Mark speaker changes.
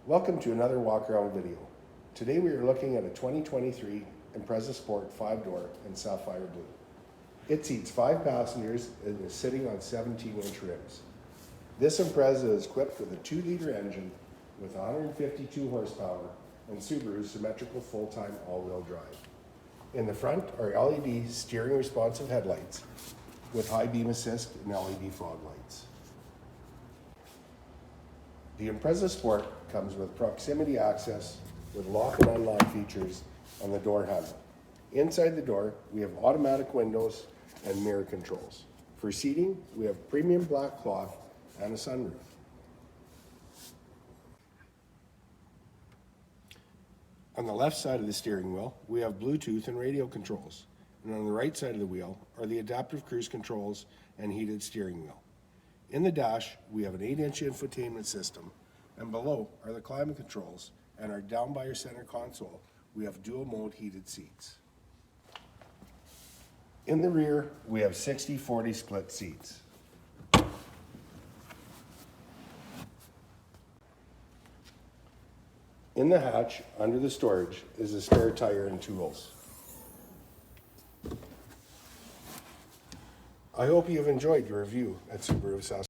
Speaker 1: Welcome to another walk around video. Today we are looking at a 2023 Impreza Sport 5-door in sapphire blue. It seats 5 passengers and is sitting on 17-inch rims. This Impreza is equipped with a 2-liter engine with 152 horsepower and Subaru Symmetrical full-time all-wheel drive. In the front are LED steering responsive headlights with high beam assist and LED fog lights. The Impreza Sport comes with proximity access with lock and unlock features on the door handle. Inside the door, we have automatic windows and mirror controls. For seating, we have premium black cloth and a sunroof. On the left side of the steering wheel, we have Bluetooth and radio controls. And on the right side of the wheel are the adaptive cruise controls and heated steering wheel. In the dash, we have an 8-inch infotainment system, and below are the climate controls, and our down by our center console, we have dual mode heated seats. In the rear, we have 60-40 split seats. In the hatch, under the storage, is a spare tire and tools. I hope you've enjoyed your review at Subaru of Saskatoon.